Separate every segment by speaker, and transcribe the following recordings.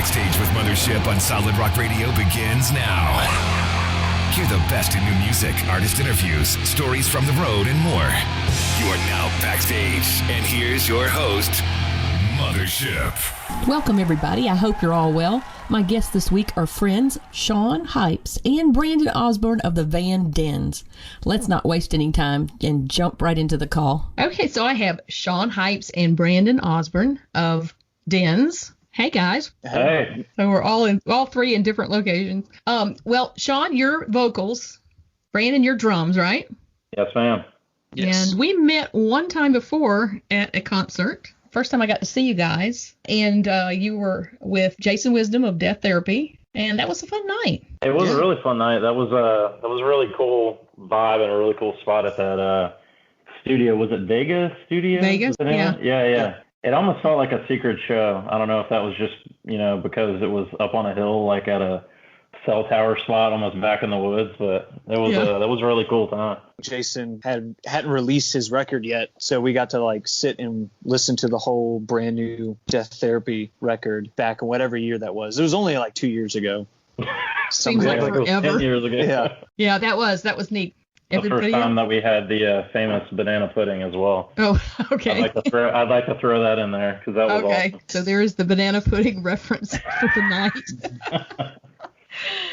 Speaker 1: Backstage with Mothership on Solid Rock Radio begins now. Hear the best in new music, artist interviews, stories from the road, and more. You are now backstage, and here's your host, Mothership.
Speaker 2: Welcome, everybody. I hope you're all well. My guests this week are friends Shaun Hypes and Brandon Osborne of the band DENS. Let's not waste any time and jump right into the call. Okay, so I have Shaun Hypes and Brandon Osborne of DENS. Hey, guys.
Speaker 3: Hey.
Speaker 2: So we're all three in different locations. Well, Shaun, your vocals. Brandon, your drums, right?
Speaker 3: Yes, ma'am.
Speaker 2: Yes. And we met one time before at a concert. First time I got to see you guys, and you were with Jason Wisdom of Death Therapy, and that was a fun night.
Speaker 3: It was a really fun night. That was a really cool vibe and a really cool spot at that studio. Was it Vegas Studio?
Speaker 2: Vegas,
Speaker 3: yeah. It almost felt like a secret show. I don't know if that was just because it was up on a hill, like at a cell tower spot, almost back in the woods. But that was a really cool time.
Speaker 4: Jason hadn't released his record yet, so we got to sit and listen to the whole brand new Death Therapy record back in whatever year that was. It was only 2 years ago.
Speaker 2: Seems like forever.
Speaker 3: 10 years ago.
Speaker 2: Yeah, that was neat.
Speaker 3: The first time that we had the famous banana pudding as well.
Speaker 2: Oh, okay.
Speaker 3: I'd like to throw that in there because that was awesome.
Speaker 2: So there is the banana pudding reference for the night.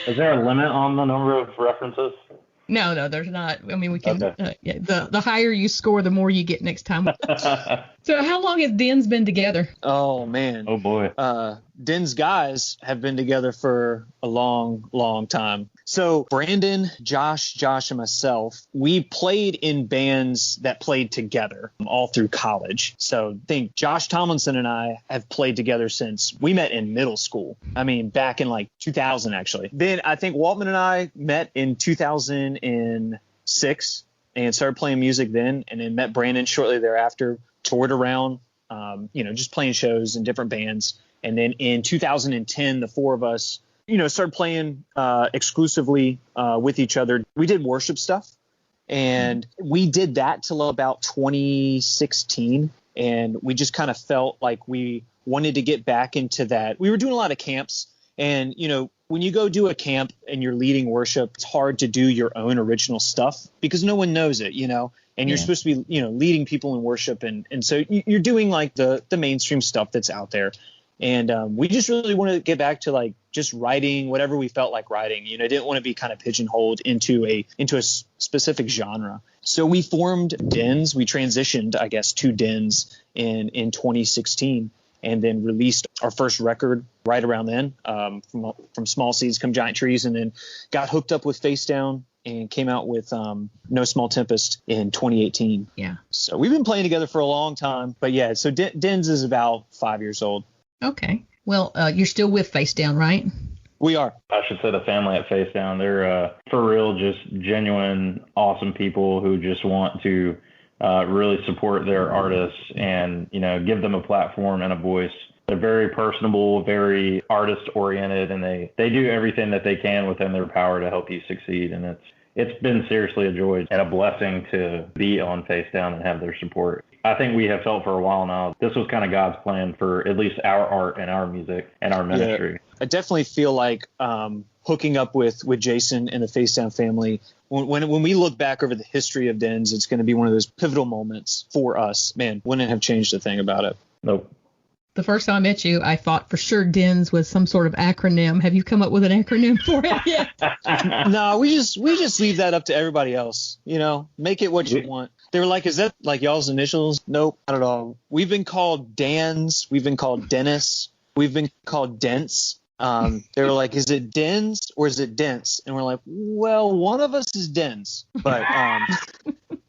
Speaker 3: Is there a limit on the number of references?
Speaker 2: No, there's not. I mean, we can. Okay. The higher you score, the more you get next time. So, how long has DENS been together?
Speaker 4: Oh man.
Speaker 3: Oh boy.
Speaker 4: DENS guys have been together for a long, long time. So Brandon, Josh, and myself, we played in bands that played together all through college. So I think Josh Tomlinson and I have played together since we met in middle school. I mean, back in 2000, actually. Then I think Waltman and I met in 2006 and started playing music then, and then met Brandon shortly thereafter, toured around, just playing shows in different bands. And then in 2010, the four of us, started playing exclusively with each other. We did worship stuff, and we did that till about 2016. And we just kind of felt like we wanted to get back into that. We were doing a lot of camps, and, when you go do a camp and you're leading worship, it's hard to do your own original stuff because no one knows it, and you're supposed to be, leading people in worship. And so you're doing the mainstream stuff that's out there. And we just really wanted to get back to just writing whatever we felt like writing. Didn't want to be kind of pigeonholed into a specific genre. So we formed DENS. We transitioned, I guess, to DENS in 2016, and then released our first record right around then, from Small Seeds Come Giant Trees, and then got hooked up with Face Down and came out with No Small Tempest in 2018.
Speaker 2: Yeah.
Speaker 4: So we've been playing together for a long time. But yeah, so DENS is about 5 years old.
Speaker 2: Okay. Well, you're still with Face Down, right?
Speaker 4: We are.
Speaker 3: I should say the family at Face Down. They're for real, just genuine, awesome people who just want to really support their artists and, give them a platform and a voice. They're very personable, very artist oriented, and they do everything that they can within their power to help you succeed. And it's been seriously a joy and a blessing to be on Face Down and have their support. I think we have felt for a while now, this was kind of God's plan for at least our art and our music and our ministry.
Speaker 4: Yeah, I definitely feel like hooking up with Jason and the Face Down family, when we look back over the history of DENS, it's going to be one of those pivotal moments for us. Man, wouldn't have changed a thing about it.
Speaker 3: Nope.
Speaker 2: The first time I met you, I thought for sure DENS was some sort of acronym. Have you come up with an acronym for it yet?
Speaker 4: No, we just leave that up to everybody else. Make it what you want. They were like, is that y'all's initials? Nope, not at all. We've been called DANS. We've been called Dennis. We've been called Dents. They were like, is it DENS or is it Dents? And we're like, well, one of us is DENS.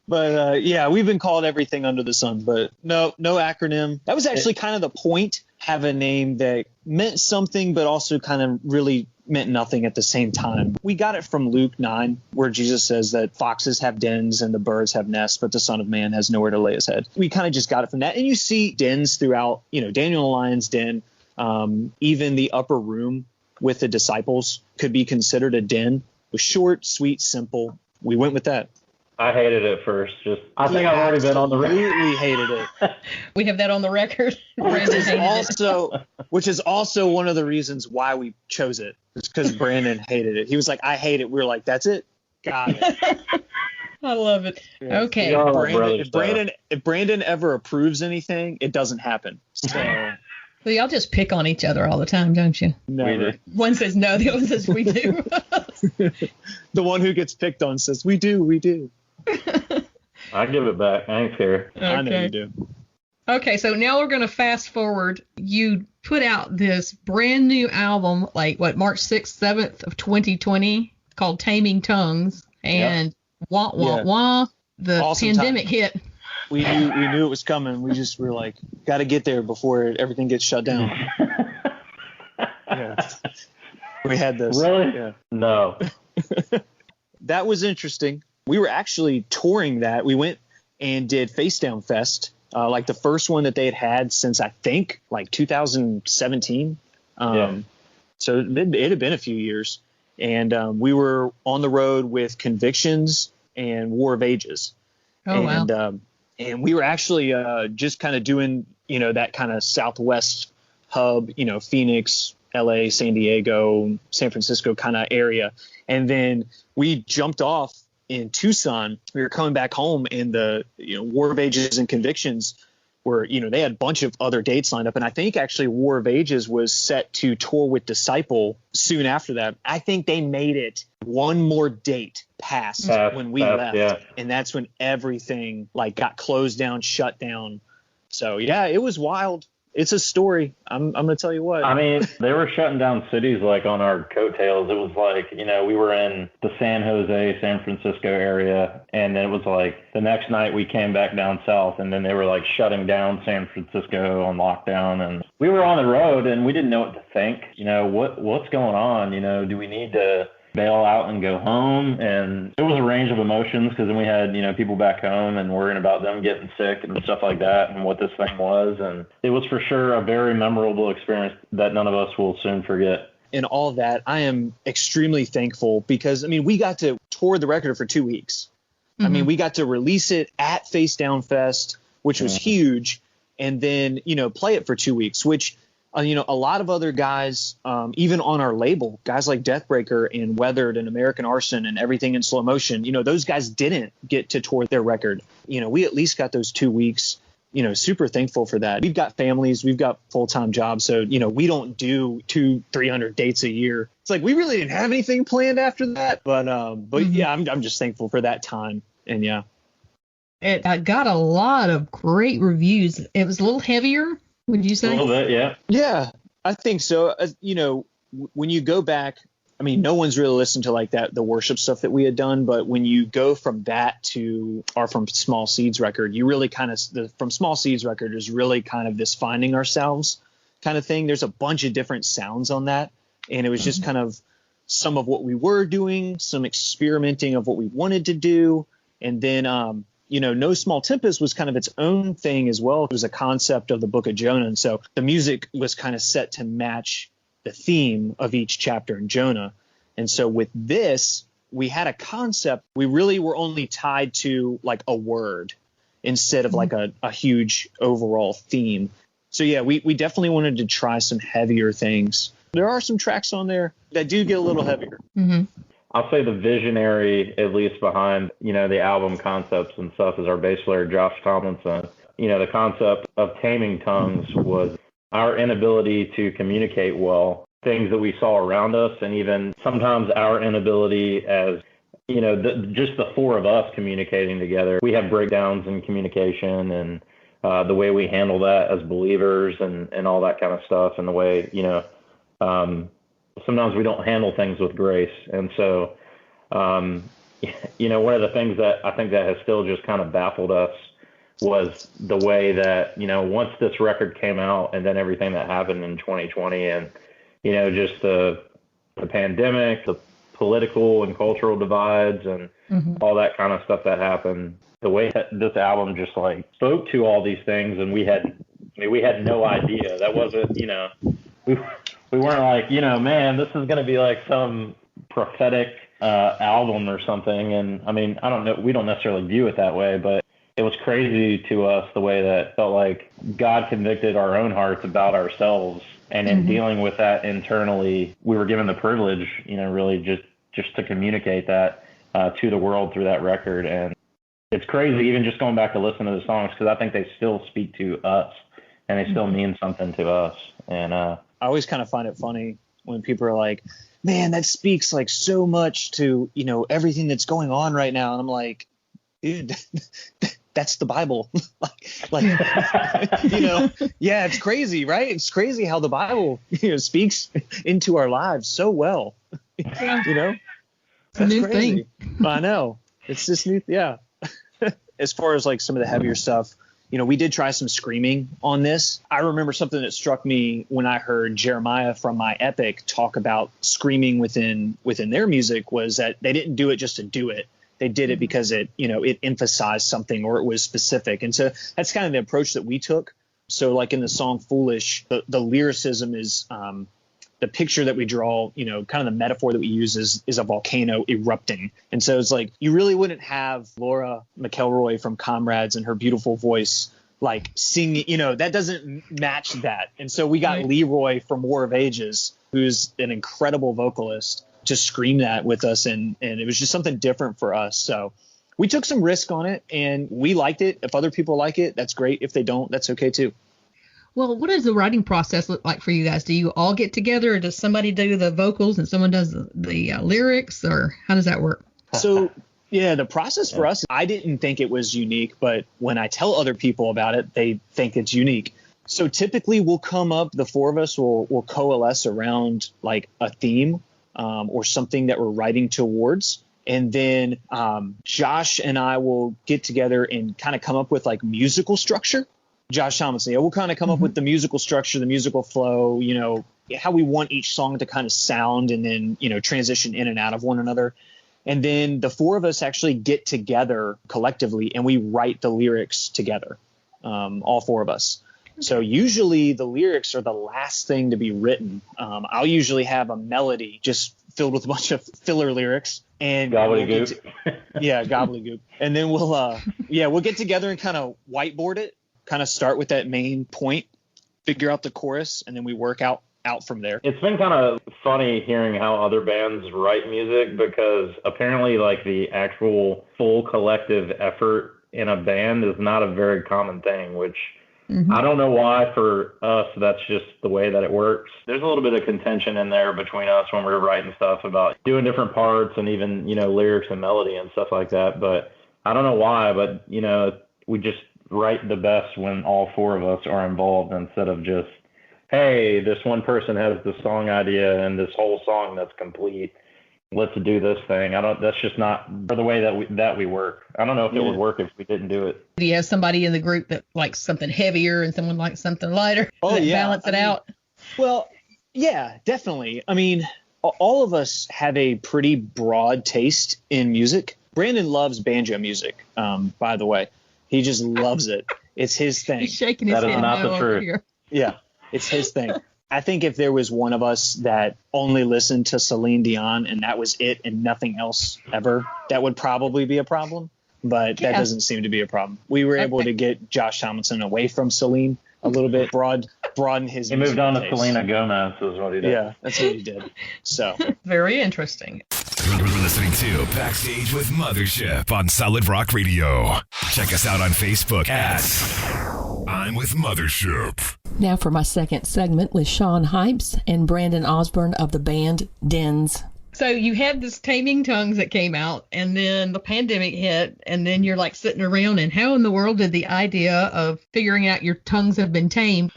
Speaker 4: But yeah, we've been called everything under the sun, but no acronym. That was actually kind of the point, have a name that meant something, but also kind of really meant nothing at the same time. We got it from Luke 9, where Jesus says that foxes have dens and the birds have nests, but the Son of Man has nowhere to lay his head. We kind of just got it from that. And you see dens throughout, Daniel the Lion's Den, even the upper room with the disciples could be considered a den. It was short, sweet, simple. We went with that.
Speaker 3: I hated it first. I think I've already been on the record.
Speaker 4: Absolutely hated it.
Speaker 2: We have that on the record.
Speaker 4: Which is also one of the reasons why we chose it. It's because Brandon hated it. He was like, I hate it. We were like, that's it. Got it.
Speaker 2: I love it.
Speaker 4: Yeah.
Speaker 2: Okay.
Speaker 4: If Brandon ever approves anything, it doesn't happen. So
Speaker 2: Well, y'all just pick on each other all the time, don't you?
Speaker 4: never.
Speaker 2: One says no, the other says we do.
Speaker 4: The one who gets picked on says, we do.
Speaker 3: I give it back. I ain't care.
Speaker 2: Okay.
Speaker 4: I know you do.
Speaker 2: Okay, so now we're going to fast forward. You put out this brand new album, March 6th, 7th of 2020, called Taming Tongues. And wah, wah, wah, the
Speaker 4: Awesome
Speaker 2: pandemic
Speaker 4: time.
Speaker 2: hit.
Speaker 4: We knew it was coming. We just were like, got to get there before everything gets shut down. Yeah. We had this.
Speaker 3: Really?
Speaker 4: Yeah.
Speaker 3: No.
Speaker 4: That was interesting. We were actually touring that. We went and did Face Down Fest, like the first one that they had since I think like 2017. So it had been a few years. And we were on the road with Convictions and War of Ages.
Speaker 2: Oh, wow.
Speaker 4: And we were actually just kind of doing, that kind of Southwest hub, Phoenix, LA, San Diego, San Francisco kind of area. And then we jumped off in Tucson. We were coming back home, and the War of Ages and Convictions were, they had a bunch of other dates lined up. And I think actually War of Ages was set to tour with Disciple soon after that. I think they made it one more date past when we left. Yeah. And that's when everything got closed down, shut down. So yeah, it was wild. It's a story. I'm going to tell you what.
Speaker 3: I mean, they were shutting down cities on our coattails. It was we were in the San Jose, San Francisco area. And then it was the next night we came back down south, and then they were shutting down San Francisco on lockdown. And we were on the road, and we didn't know what to think. What's going on? Do we need to bail out and go home? And it was a range of emotions, because then we had people back home and worrying about them getting sick and stuff like that, and what this thing was. And it was for sure a very memorable experience that none of us will soon forget.
Speaker 4: And all that, I am extremely thankful, because we got to tour the record for 2 weeks.
Speaker 2: Mm-hmm.
Speaker 4: We got to release it at Face Down Fest, which was huge, and then play it for 2 weeks, which a lot of other guys, even on our label, guys like Deathbreaker and Weathered and American Arson and Everything in Slow Motion, those guys didn't get to tour their record. We at least got those 2 weeks, super thankful for that. We've got families, we've got full-time jobs. So, we don't do 200-300 dates a year. It's we really didn't have anything planned after that. But yeah, I'm just thankful for that time. And yeah.
Speaker 2: It got a lot of great reviews. It was a little heavier, would you say?
Speaker 3: A little bit, yeah.
Speaker 4: Yeah, I think so. When you go back, no one's really listened to the worship stuff that we had done. But when you go from that to our From Small Seeds record, you really kind of From Small Seeds record is really kind of this finding ourselves kind of thing. There's a bunch of different sounds on that. And it was just kind of some of what we were doing, some experimenting of what we wanted to do. And then, No Small Tempest was kind of its own thing as well. It was a concept of the Book of Jonah. And so the music was kind of set to match the theme of each chapter in Jonah. And so with this, we had a concept. We really were only tied to a word instead of a huge overall theme. So yeah, we definitely wanted to try some heavier things. There are some tracks on there that do get a little heavier.
Speaker 2: Mm-hmm.
Speaker 3: I'll say the visionary, at least behind, the album concepts and stuff, is our bass player, Josh Tomlinson. The concept of Taming Tongues was our inability to communicate well, things that we saw around us, and even sometimes our inability as, just the four of us communicating together. We have breakdowns in communication, and the way we handle that as believers and all that kind of stuff, and the way, sometimes we don't handle things with grace. And so, one of the things that I think that has still just kind of baffled us was the way that, once this record came out, and then everything that happened in 2020, and, just the pandemic, the political and cultural divides, and all that kind of stuff that happened, the way that this album just spoke to all these things, and we had no idea. That wasn't, we weren't man, this is going to be some prophetic album or something. And I mean, I don't know, we don't necessarily view it that way, but it was crazy to us the way that felt like God convicted our own hearts about ourselves. And in dealing with that internally, we were given the privilege, really just to communicate that to the world through that record. And it's crazy, even just going back to listen to the songs, because I think they still speak to us and they still mean something to us. And
Speaker 4: I always kind of find it funny when people are like, man, that speaks like so much to, everything that's going on right now. And I'm like, dude, that's the Bible. like, yeah, it's crazy, right? It's crazy how the Bible, speaks into our lives so well.
Speaker 5: Yeah.
Speaker 4: That's
Speaker 5: new
Speaker 4: crazy.
Speaker 5: thing.
Speaker 4: I know. It's this new, yeah. As far as like some of the heavier stuff, we did try some screaming on this. I remember something that struck me when I heard Jeremiah from My Epic talk about screaming within their music, was that they didn't do it just to do it. They did it because it emphasized something, or it was specific. And so that's kind of the approach that we took. So like in the song Foolish, the lyricism is the picture that we draw, kind of the metaphor that we use is a volcano erupting. And so it's like, you really wouldn't have Laura McElroy from Comrades and her beautiful voice like singing, that doesn't match that. And so we got Leroy from War of Ages, who's an incredible vocalist, to scream that with us. And it was just something different for us. So we took some risk on it and we liked it. If other people like it, that's great. If they don't, that's okay too.
Speaker 5: Well, what does the writing process look like for you guys? Do you all get together, or does somebody do the vocals and someone does the lyrics, or how does that work?
Speaker 4: So, yeah, the process for us, I didn't think it was unique, but when I tell other people about it, they think it's unique. So typically we'll come up, the four of us will coalesce around like a theme or something that we're writing towards. And then Josh and I will get together and kind of come up with like musical structure. Josh Tomlinson, we'll kind of come up with the musical structure, the musical flow, how we want each song to kind of sound, and then, transition in and out of one another. And then the four of us actually get together collectively and we write the lyrics together, all four of us. So usually the lyrics are the last thing to be written. I'll usually have a melody just filled with a bunch of filler lyrics. And
Speaker 3: gobbledygook.
Speaker 4: Gobbledygook. And then we'll get together and kind of whiteboard it. Kind of start with that main point, figure out the chorus, and then we work out from there.
Speaker 3: It's been kind of funny hearing how other bands write music, because apparently like the actual full collective effort in a band is not a very common thing, which I don't know why for us that's just the way that it works. There's a little bit of contention in there between us when we're writing stuff about doing different parts and even, lyrics and melody and stuff like that. But I don't know why, but, we just write the best when all four of us are involved, instead of just, hey, this one person has the song idea and this whole song that's complete, let's do this thing. That's just not the way that we work. I don't know if it would work if we didn't do it.
Speaker 5: Do you have somebody in the group that likes something heavier and someone likes something lighter? Balance it out?
Speaker 4: Well, yeah, definitely. I mean, all of us have a pretty broad taste in music. Brandon loves banjo music, by the way. He just loves it. It's his thing.
Speaker 5: He's shaking his
Speaker 3: head.
Speaker 5: That is
Speaker 3: not the truth.
Speaker 5: Here.
Speaker 4: Yeah, it's his thing. I think if there was one of us that only listened to Celine Dion and that was it and nothing else ever, that would probably be a problem. But that doesn't seem to be a problem. We were able to get Josh Tomlinson away from Celine a little bit, broaden his.
Speaker 3: He moved on to Selena Gomez, is what he did.
Speaker 4: Yeah, that's what he did. So
Speaker 5: very interesting.
Speaker 1: You're listening to Backstage with Mothership on Solid Rock Radio. Check us out on Facebook at I'm with Mothership.
Speaker 2: Now for my second segment with Shaun Hypes and Brandon Osborne of the band DENS.
Speaker 5: So you had this Taming Tongues that came out, and then the pandemic hit, and then you're like sitting around, and how in the world did the idea of figuring out your tongues have been tamed?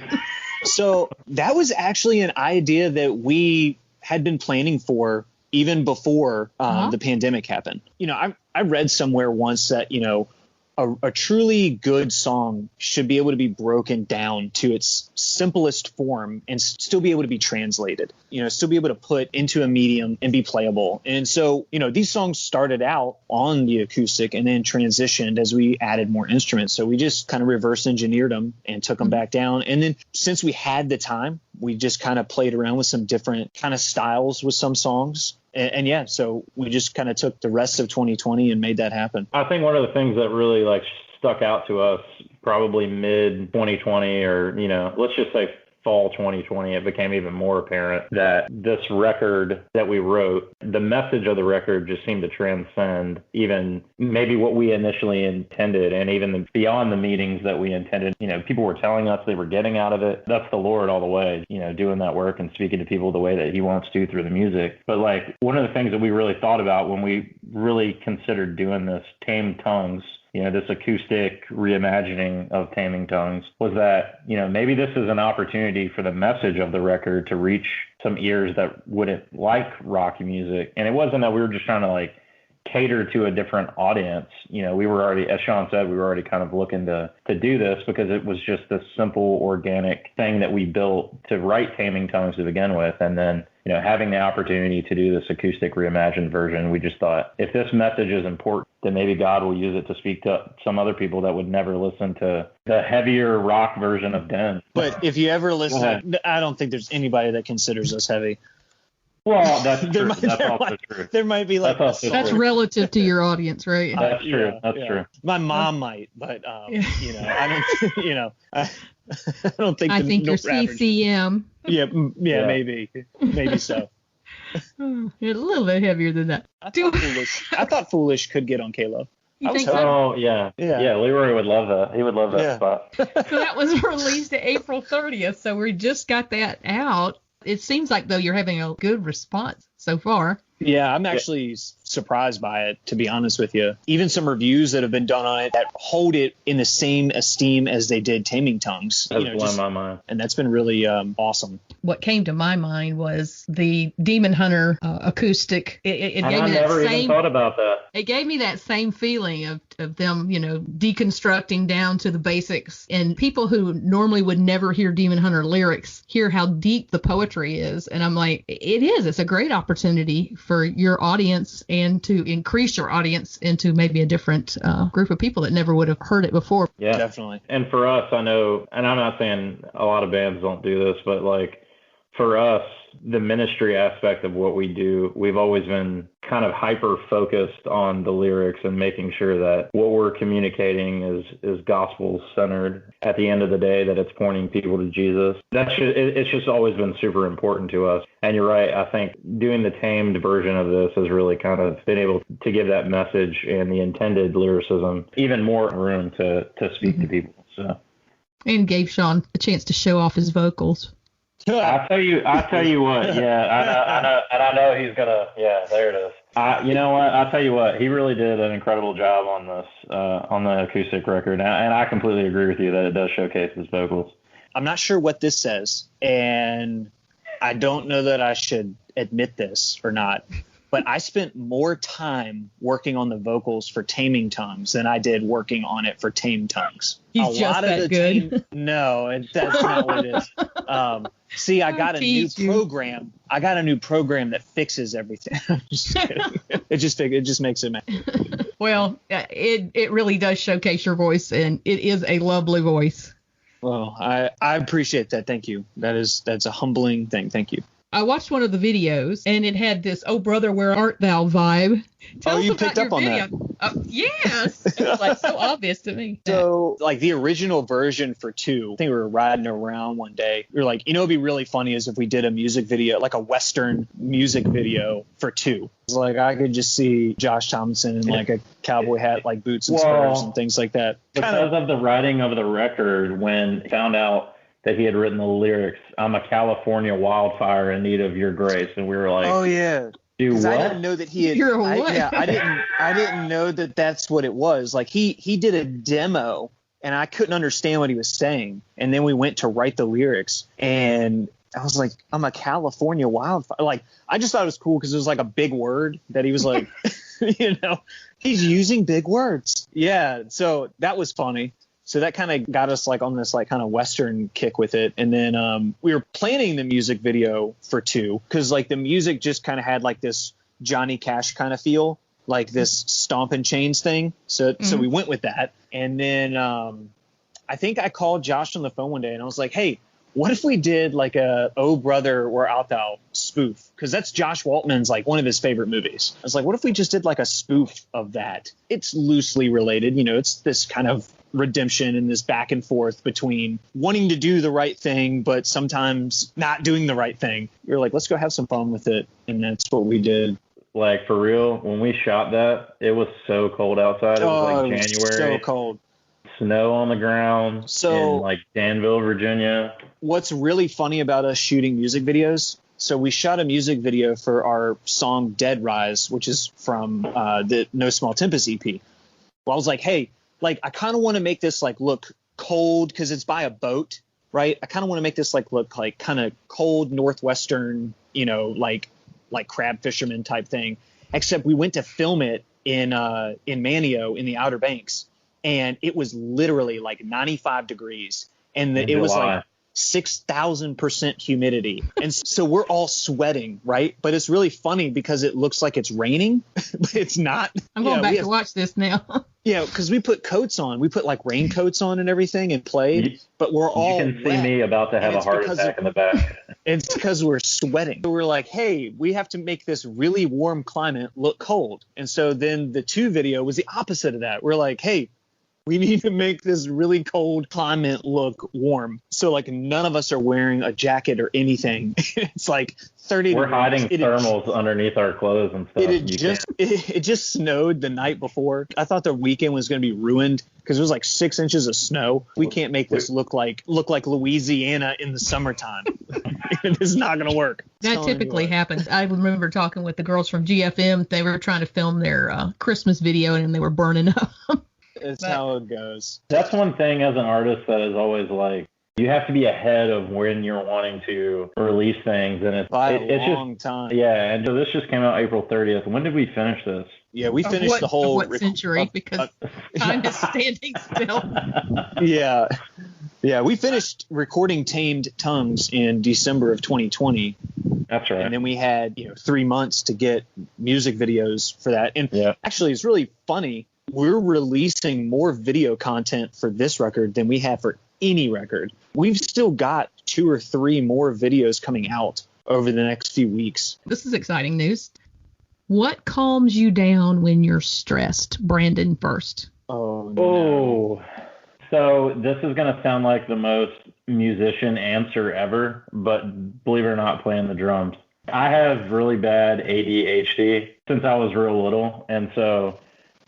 Speaker 4: So that was actually an idea that we had been planning for even before the pandemic happened. I read somewhere once that, a truly good song should be able to be broken down to its simplest form and still be able to be translated, still be able to put into a medium and be playable. And so, these songs started out on the acoustic and then transitioned as we added more instruments. So we just kind of reverse engineered them and took them back down. And then since we had the time, we just kind of played around with some different kind of styles with some songs. And yeah, so we just kind of took the rest of 2020 and made that happen.
Speaker 3: I think one of the things that really like stuck out to us probably mid 2020 or, let's just say fall 2020, it became even more apparent that this record that we wrote, the message of the record just seemed to transcend even maybe what we initially intended, and even beyond the meanings that we intended. People were telling us they were getting out of it. That's the Lord all the way, doing that work and speaking to people the way that he wants to through the music. But like one of the things that we really thought about when we really considered doing this Taming Tongues, this acoustic reimagining of Taming Tongues, was that, maybe this is an opportunity for the message of the record to reach some ears that wouldn't like rock music. And it wasn't that we were just trying to like cater to a different audience. We were already, as Shaun said, we were already kind of looking to do this because it was just this simple, organic thing that we built to write Taming Tongues to begin with. And then, having the opportunity to do this acoustic reimagined version, we just thought if this message is important, then maybe God will use it to speak to some other people that would never listen to the heavier rock version of DENS.
Speaker 4: But if you ever listen, I don't think there's anybody that considers us heavy.
Speaker 3: Well, that's true. That's also true.
Speaker 4: There might be like
Speaker 5: that's relative to your audience, right?
Speaker 3: That's true. That's true.
Speaker 4: My mom might, but I don't. I don't think.
Speaker 5: I think you're CCM.
Speaker 4: Yeah, maybe so.
Speaker 5: You're a little bit heavier than that.
Speaker 4: I thought Foolish could get on K-Lo.
Speaker 5: You think so?
Speaker 3: Oh, yeah. Leroy would love that. He would love that spot.
Speaker 5: So that was released April 30th, so we just got that out. It seems like, though, you're having a good response so far.
Speaker 4: Yeah, I'm actually surprised by it, to be honest with you. Even some reviews that have been done on it that hold it in the same esteem as they did Taming Tongues.
Speaker 3: That's blown my mind.
Speaker 4: And that's been really awesome.
Speaker 5: What came to my mind was the Demon Hunter acoustic. It gave me that
Speaker 3: never even thought about that.
Speaker 5: It gave me that same feeling of them, deconstructing down to the basics. And people who normally would never hear Demon Hunter lyrics hear how deep the poetry is. And I'm like, it is. It's a great opportunity for your audience and to increase your audience into maybe a different group of people that never would have heard it before.
Speaker 3: Yeah,
Speaker 4: definitely.
Speaker 3: And for us, I know, and I'm not saying a lot of bands don't do this, but like for us, the ministry aspect of what we do, we've always been kind of hyper focused on the lyrics and making sure that what we're communicating is gospel centered. At the end of the day, that it's pointing people to Jesus. It's just always been super important to us. And you're right. I think doing the tamed version of this has really kind of been able to give that message and the intended lyricism even more room to speak to people. So. And
Speaker 5: gave Shaun a chance to show off his vocals.
Speaker 3: I'll tell you what. Yeah, I know, and I know he's gonna. Yeah, there it is. You know what? I'll tell you what. He really did an incredible job on this, on the acoustic record, and I completely agree with you that it does showcase his vocals.
Speaker 4: I'm not sure what this says, and I don't know that I should admit this or not, but I spent more time working on the vocals for Taming Tongues than I did working on it for Tame Tongues.
Speaker 5: He's just that good.
Speaker 4: No, that's not what it is. See, I got a new program. I got a new program that fixes everything. I'm just kidding. It just makes it mad.
Speaker 5: Well, it really does showcase your voice, and it is a lovely voice.
Speaker 4: Well, I appreciate that. Thank you. That's a humbling thing. Thank you.
Speaker 5: I watched one of the videos, and it had this "Oh brother, where art thou" vibe. Tell us
Speaker 4: you
Speaker 5: about
Speaker 4: picked up on
Speaker 5: video. That? Yes, it was like so obvious to me.
Speaker 4: So, like the original version for 2, I think we were riding around one day. We were like, it'd be really funny is if we did a music video, like a Western music video for 2. It's like I could just see Josh Thompson in like a cowboy hat, like boots and spurs and things like that.
Speaker 3: Because of the writing of the record, when found out that he had written the lyrics, "I'm a California wildfire in need of your grace," and we were like,
Speaker 4: "Oh yeah."
Speaker 3: Do what?
Speaker 4: I didn't know that he had.
Speaker 5: You're what?
Speaker 4: I didn't know that that's what it was. Like he did a demo, and I couldn't understand what he was saying. And then we went to write the lyrics, and I was like, "I'm a California wildfire." Like I just thought it was cool because it was like a big word that he was like, he's using big words. Yeah, so that was funny. So that kind of got us like on this like kind of Western kick with it. And then we were planning the music video for 2 because like the music just kind of had like this Johnny Cash kind of feel, like this stomping chains thing. So we went with that. And then I think I called Josh on the phone one day and I was like, "Hey, what if we did like a Oh Brother, Where Art Thou spoof? Because that's Josh Waltman's like one of his favorite movies. I was like, what if we just did like a spoof of that? It's loosely related. You know, it's this kind of redemption and this back and forth between wanting to do the right thing, but sometimes not doing the right thing. We were like, let's go have some fun with it. And that's what we did.
Speaker 3: Like, for real, when we shot that, it was so cold outside. It was like January.
Speaker 4: So cold.
Speaker 3: Snow on the ground in like Danville, Virginia. What's
Speaker 4: really funny about us shooting music videos, so we shot a music video for our song Dead Rise, which is from the No Small Tempest EP. Well, I was like, hey, like I kind of want to make this like look cold because it's by a boat, right? I kind of want to make this like look like kind of cold Northwestern, you know, like crab fisherman type thing. Except we went to film it in Manio in the Outer Banks. And it was literally like 95 degrees and it was like 6,000% humidity. And so we're all sweating, right? But it's really funny because it looks like it's raining, but it's not.
Speaker 5: I'm going back to watch this now.
Speaker 4: Yeah, because we put coats on. We put like raincoats on and everything and played, but we're all
Speaker 3: You can see me about to have a heart attack in the back.
Speaker 4: It's because we're sweating. So we're like, hey, we have to make this really warm climate look cold. And so then the 2 video was the opposite of that. We're like, hey, we need to make this really cold climate look warm. So like none of us are wearing a jacket or anything. It's like 30
Speaker 3: We're
Speaker 4: degrees.
Speaker 3: hiding thermals underneath our clothes and stuff.
Speaker 4: It just snowed the night before. I thought the weekend was going to be ruined because it was like 6 inches of snow. We can't make this look like Louisiana in the summertime. It's not going to work.
Speaker 5: That typically happens. I remember talking with the girls from GFM. They were trying to film their Christmas video and they were burning up.
Speaker 4: It's how it goes.
Speaker 3: That's one thing as an artist that is always like, you have to be ahead of when you're wanting to release things. And it's a
Speaker 4: long time.
Speaker 3: Yeah. And so this just came out April 30th. When did we finish this?
Speaker 4: Yeah, we finished the whole.
Speaker 5: What century? Because time is standing still.
Speaker 4: Yeah. Yeah, we finished recording Tamed Tongues in December of 2020.
Speaker 3: That's right.
Speaker 4: And then we had 3 months to get music videos for that. And actually, it's really funny. We're releasing more video content for this record than we have for any record. We've still got 2 or 3 more videos coming out over the next few weeks.
Speaker 5: This is exciting news. What calms you down when you're stressed? Brandon first.
Speaker 4: Oh, no.
Speaker 3: Oh, so this is going to sound like the most musician answer ever, but believe it or not, playing the drums. I have really bad ADHD since I was real little, and so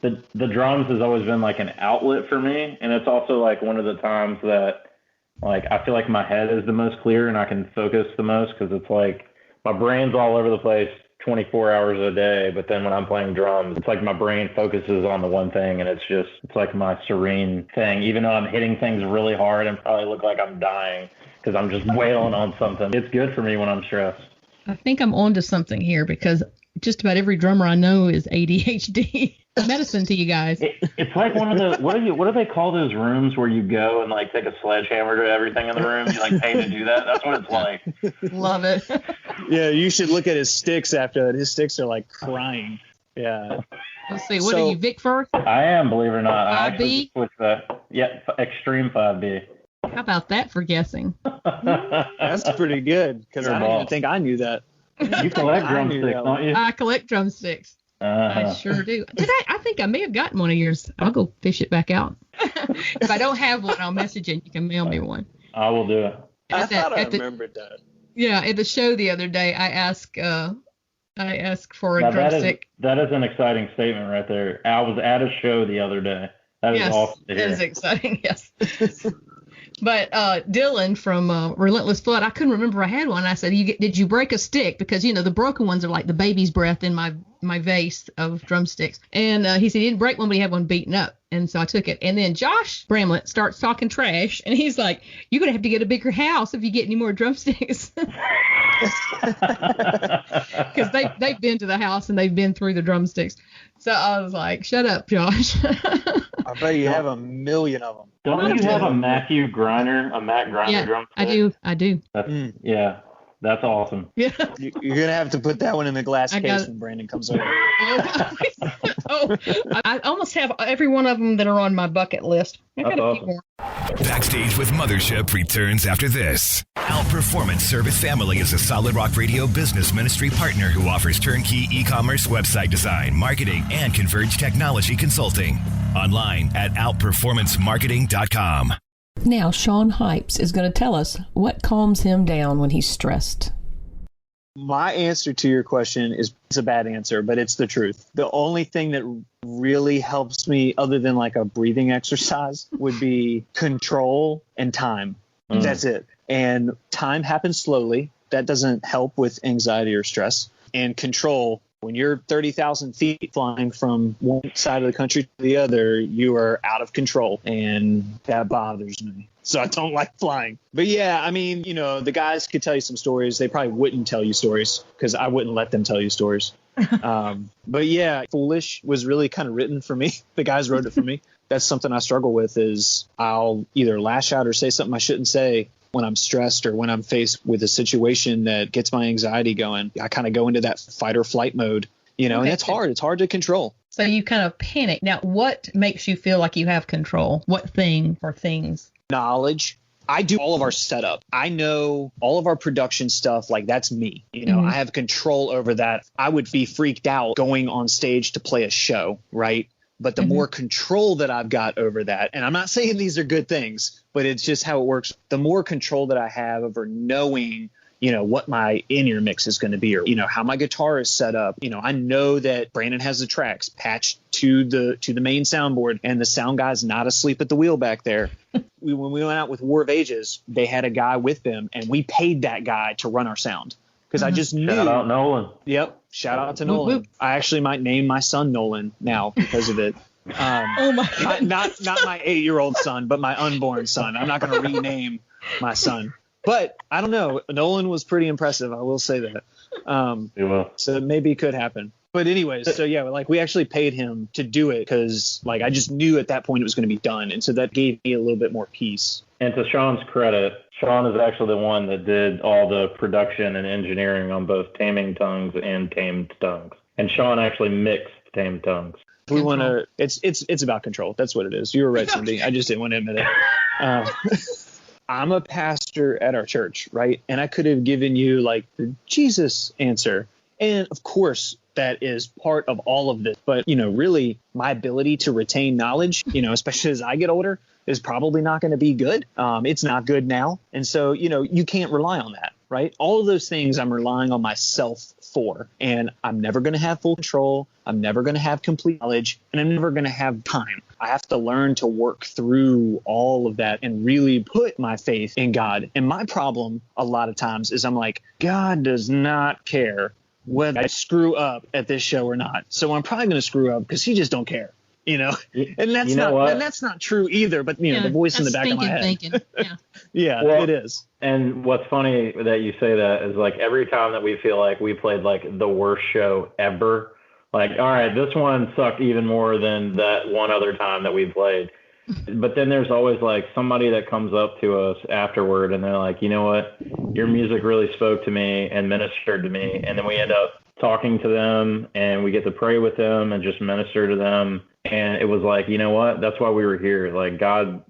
Speaker 3: the drums has always been like an outlet for me, and it's also like one of the times that like I feel like my head is the most clear and I can focus the most because it's like my brain's all over the place 24 hours a day, but then when I'm playing drums, it's like my brain focuses on the one thing, and it's like my serene thing, even though I'm hitting things really hard and probably look like I'm dying because I'm just wailing on something. It's good for me when I'm stressed.
Speaker 5: I think I'm onto something here because just about every drummer I know is ADHD. Medicine to you guys.
Speaker 3: It's like one of the what do they call those rooms where you go and like take a sledgehammer to everything in the room? You like pay to do that. That's what it's like.
Speaker 5: Love it.
Speaker 4: Yeah, you should look at his sticks after that. His sticks are like crying. Yeah.
Speaker 5: Let's see. What are you, Vic first?
Speaker 3: I am, believe it or not.
Speaker 5: 5B?
Speaker 3: I actually switched that. Yeah, extreme 5B.
Speaker 5: How about that for guessing?
Speaker 4: That's pretty good because I don't even think I knew that.
Speaker 3: You collect drumsticks, don't you?
Speaker 5: I collect drumsticks. I sure do. I think I may have gotten one of yours. I'll go fish it back out. If I don't have one, I'll message you. You can mail me one.
Speaker 3: I will do it.
Speaker 4: I thought I remembered that.
Speaker 5: Yeah, at the show the other day, I asked for a drumstick.
Speaker 3: That is an exciting statement right there. I was at a show the other day. That is awesome to hear.
Speaker 5: That is exciting, yes. But Dylan from Relentless Flood, I couldn't remember I had one. I said, did you break a stick? Because, the broken ones are like the baby's breath in my vase of drumsticks. And he said he didn't break one, but he had one beaten up. And so I took it. And then Josh Bramlett starts talking trash. And he's like, you're going to have to get a bigger house if you get any more drumsticks. Because they've been to the house and they've been through the drumsticks. So I was like, shut up, Josh.
Speaker 4: I bet you have a million of them.
Speaker 3: Don't you have a Matt Griner drumstick?
Speaker 5: I do.
Speaker 3: Yeah. That's awesome.
Speaker 5: Yeah.
Speaker 4: You're going to have to put that one in the glass case when Brandon comes over.
Speaker 5: I almost have every one of them that are on my bucket list. I got a few more.
Speaker 1: Backstage with Mothership returns after this. Outperformance Service Family is a Solid Rock Radio business ministry partner who offers turnkey e-commerce website design, marketing, and converged technology consulting. Online at outperformancemarketing.com.
Speaker 2: Now, Shaun Hypes is going to tell us what calms him down when he's stressed.
Speaker 4: My answer to your question is it's a bad answer, but it's the truth. The only thing that really helps me, other than like a breathing exercise, would be control and time. That's it. And time happens slowly. That doesn't help with anxiety or stress. And control, when you're 30,000 feet flying from one side of the country to the other, you are out of control. And that bothers me. So I don't like flying. But yeah, I mean, the guys could tell you some stories. They probably wouldn't tell you stories because I wouldn't let them tell you stories. But yeah, Foolish was really kind of written for me. The guys wrote it for me. That's something I struggle with is I'll either lash out or say something I shouldn't say when I'm stressed or when I'm faced with a situation that gets my anxiety going. I kind of go into that fight or flight mode, and it's hard. It's hard to control.
Speaker 5: So you kind of panic. Now, what makes you feel like you have control? What thing or things?
Speaker 4: Knowledge. I do all of our setup. I know all of our production stuff. Like that's me. I have control over that. I would be freaked out going on stage to play a show, right? But the more control that I've got over that, and I'm not saying these are good things, but it's just how it works. The more control that I have over knowing, what my in-ear mix is going to be, or, how my guitar is set up. I know that Brandon has the tracks patched to the main soundboard and the sound guy's not asleep at the wheel back there. When we went out with War of Ages, they had a guy with them and we paid that guy to run our sound. Because I just knew.
Speaker 3: Shout out Nolan.
Speaker 4: Yep. Shout out to Nolan. Whoop. I actually might name my son Nolan now because of it.
Speaker 5: Oh my God.
Speaker 4: Not my 8-year-old son, but my unborn son. I'm not going to rename my son. But I don't know. Nolan was pretty impressive. I will say that. So maybe it could happen. But anyways, so yeah, we actually paid him to do it because I just knew at that point it was going to be done. And so that gave me a little bit more peace.
Speaker 3: And to Shaun's credit, Shaun is actually the one that did all the production and engineering on both Taming Tongues and Tamed Tongues. And Shaun actually mixed Tamed Tongues.
Speaker 4: We want to. It's about control. That's what it is. You were right, Cindy. I just didn't want to admit it. I'm a pastor at our church, right? And I could have given you the Jesus answer. And of course, that is part of all of this. But, really my ability to retain knowledge, especially as I get older, is probably not going to be good. It's not good now. And so, you can't rely on that, right? All of those things I'm relying on myself for. And I'm never going to have full control. I'm never going to have complete knowledge. And I'm never going to have time. I have to learn to work through all of that and really put my faith in God. And my problem a lot of times is I'm like, God does not care whether I screw up at this show or not. So I'm probably going to screw up because he just don't care, And that's not true either. But, the voice in the back of my head.
Speaker 5: Thinking. Yeah.
Speaker 4: Yeah, well, it is.
Speaker 3: And what's funny that you say that is every time that we feel like we played the worst show ever, all right, this one sucked even more than that one other time that we played. But then there's always somebody that comes up to us afterward and they're like, you know what, your music really spoke to me and ministered to me. And then we end up talking to them and we get to pray with them and just minister to them. And it was you know what, that's why we were here. God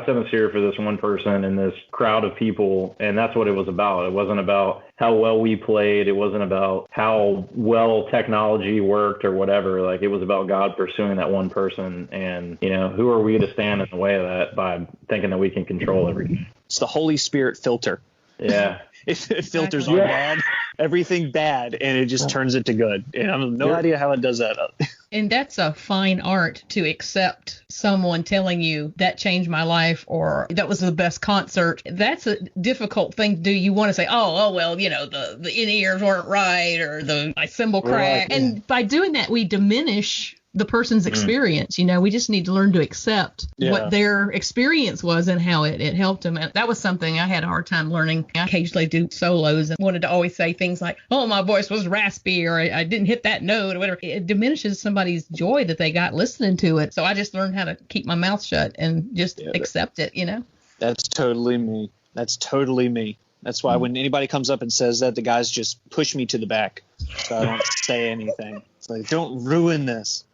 Speaker 3: sent us here for this one person and this crowd of people. And that's what it was about. It wasn't about how well we played. It wasn't about how well technology worked or whatever. It was about God pursuing that one person. And, who are we to stand in the way of that by thinking that we can control everything?
Speaker 4: It's the Holy Spirit filter.
Speaker 3: Yeah.
Speaker 4: It filters on bad, everything bad, and it just turns it to good. And I have no idea how it does that.
Speaker 5: And that's a fine art to accept someone telling you that changed my life or that was the best concert. That's a difficult thing to do. You want to say, oh well, the in-ears weren't right or my cymbal cracked. Right. And by doing that, we diminish the person's experience. We just need to learn to accept what their experience was and how it helped them. And that was something I had a hard time learning. I occasionally do solos and wanted to always say things like, oh, my voice was raspy or I didn't hit that note or whatever. It diminishes somebody's joy that they got listening to it. So I just learned how to keep my mouth shut and just accept it,
Speaker 4: That's totally me. That's totally me. That's why when anybody comes up and says that, the guys just push me to the back so I don't say anything. It's like, don't ruin this.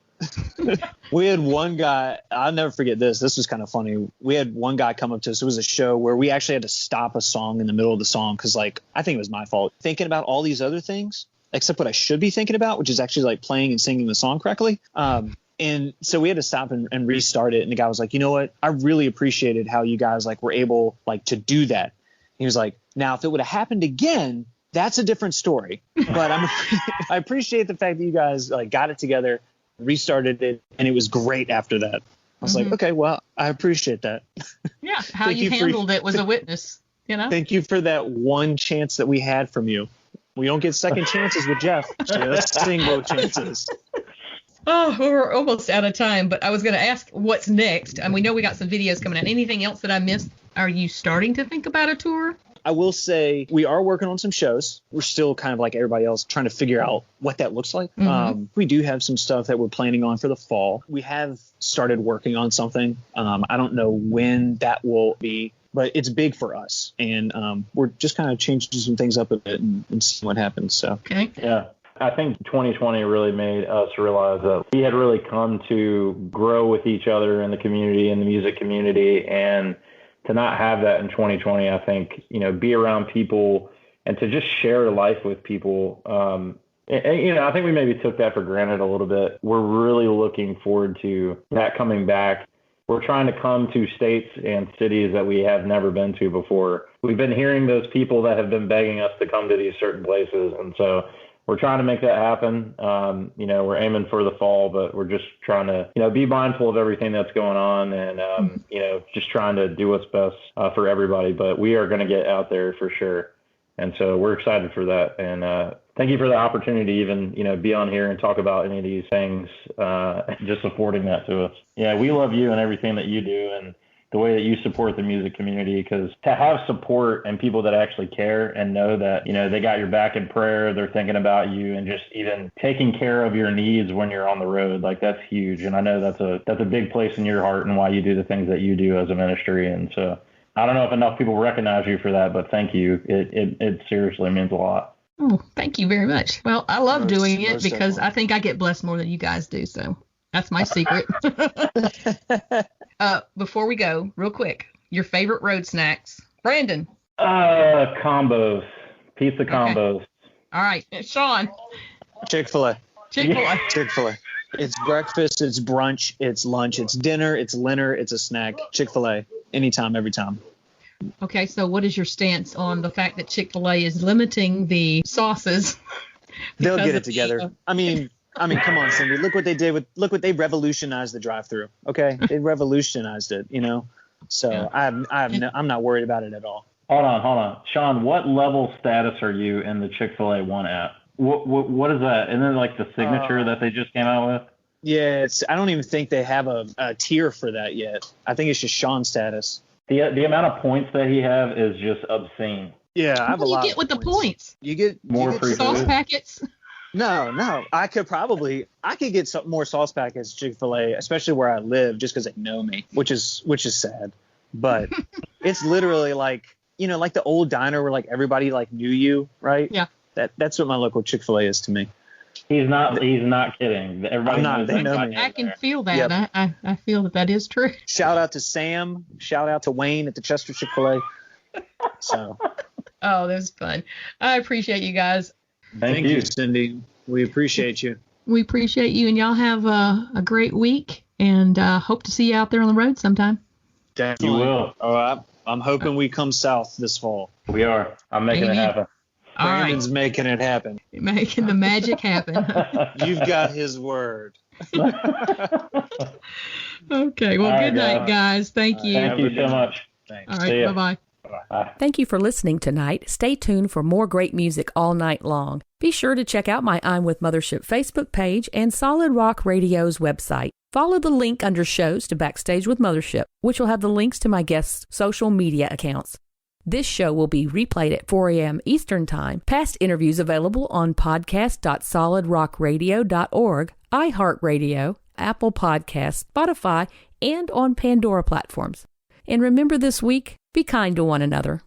Speaker 4: We had one guy, I'll never forget this. This was kind of funny. We had one guy come up to us. It was a show where we actually had to stop a song in the middle of the song because, like, I think it was my fault. Thinking about all these other things, except what I should be thinking about, which is actually like playing and singing the song correctly. And so we had to stop and restart it. And the guy was like, you know what? I really appreciated how you guys like were able like to do that. He was like, now, if it would have happened again, that's a different story. But I appreciate the fact that you guys like got it together, restarted it, and it was great after that. I was like, okay, well, I appreciate that.
Speaker 5: Yeah, how you handled it was a witness, you know?
Speaker 4: Thank you for that one chance that we had from you. We don't get second chances with Jeff. Just single chances.
Speaker 5: Oh, we're almost out of time, but I was going to ask what's next. And we know we got some videos coming out. Anything else that I missed? Are you starting to think about a tour?
Speaker 4: I will say we are working on some shows. We're still kind of like everybody else trying to figure out what that looks like. We do have some stuff that we're planning on for the fall. We have started working on something. I don't know when that will be, but it's big for us. And we're just kind of changing some things up a bit and seeing what happens. So,
Speaker 5: okay.
Speaker 3: Yeah. I think 2020 really made us realize that we had really come to grow with each other in the community, in the music community, and to not have that in 2020, I think, you know, be around people and to just share life with people. And, you know, I think we maybe took that for granted a little bit. We're really looking forward to that coming back. We're trying to come to states and cities that we have never been to before. We've been hearing those people that have been begging us to come to these certain places. And so we're trying to make that happen. You know, we're aiming for the fall, but we're just trying to, you know, be mindful of everything that's going on and, you know, just trying to do what's best for everybody. But we are going to get out there for sure. And so we're excited for that. And thank you for the opportunity to even, you know, be on here and talk about any of these things, just affording that to us. Yeah, we love you and everything that you do and the way that you support the music community, because to have support and people that actually care and know that, you know, they got your back in prayer, they're thinking about you and just even taking care of your needs when you're on the road, like that's huge. And I know that's a big place in your heart and why you do the things that you do as a ministry. And so I don't know if enough people recognize you for that, but thank you. It seriously means a lot.
Speaker 5: Oh, thank you very much. Well, I love doing it because I think I get blessed more than you guys do. So that's my secret. Before we go, real quick, your favorite road snacks. Brandon.
Speaker 3: Combos. Pizza combos.
Speaker 5: Okay. All right. Shaun.
Speaker 4: Chick-fil-A.
Speaker 5: Chick-fil-A.
Speaker 4: Chick-fil-A. It's breakfast, it's brunch, it's lunch, it's dinner, it's dinner, it's a snack. Chick-fil-A. Anytime, every time.
Speaker 5: Okay, so what is your stance on the fact that Chick-fil-A is limiting the sauces?
Speaker 4: They'll get it together. I mean, come on, Cindy. Look what they did look what they revolutionized the drive-through. Okay, they revolutionized it. You know, so yeah. I'm not worried about it at all.
Speaker 3: Hold on, Shaun. What level status are you in the Chick-fil-A One app? What is that? Isn't it like the signature that they just came out with?
Speaker 4: Yeah, I don't even think they have a tier for that yet. I think it's just Shaun status.
Speaker 3: The amount of points that he have is just obscene.
Speaker 4: Yeah, I have a lot.
Speaker 5: What do you get with the points?
Speaker 4: You get
Speaker 3: more free
Speaker 5: sauce
Speaker 3: food?
Speaker 5: Packets.
Speaker 4: No. I could get some more sauce packets at Chick-fil-A, especially where I live, just because they know me, which is sad. But it's literally like, you know, like the old diner where like everybody like knew you, right?
Speaker 5: Yeah.
Speaker 4: That's what my local Chick-fil-A is to me.
Speaker 3: He's not kidding. Everybody knows
Speaker 4: they know me.
Speaker 5: I can feel that.
Speaker 4: Yep.
Speaker 5: I feel that is true.
Speaker 4: Shout out to Sam. Shout out to Wayne at the Chester Chick-fil-A. So.
Speaker 5: Oh, that was fun. I appreciate you guys.
Speaker 3: Thank you,
Speaker 4: Cindy. We appreciate you.
Speaker 5: We appreciate you, and y'all have a great week, and hope to see you out there on the road sometime.
Speaker 4: Definitely.
Speaker 3: You will.
Speaker 4: Oh, I'm hoping we come south this fall.
Speaker 3: We are. I'm making it happen.
Speaker 4: Brandon's making it happen.
Speaker 5: Making the magic happen.
Speaker 4: You've got his word.
Speaker 5: Okay. Well, good night, guys. Thank you.
Speaker 3: Thank you so much.
Speaker 4: Thanks.
Speaker 5: All right. Bye-bye.
Speaker 3: Bye.
Speaker 2: Thank you for listening tonight. Stay tuned for more great music all night long. Be sure to check out my I'm with Mothership Facebook page and Solid Rock Radio's website. Follow the link under shows to Backstage with Mothership, which will have the links to my guests' social media accounts. This show will be replayed at 4 a.m. Eastern Time. Past interviews available on podcast.solidrockradio.org, iHeartRadio, Apple Podcasts, Spotify, and on Pandora platforms. And remember this week, be kind to one another.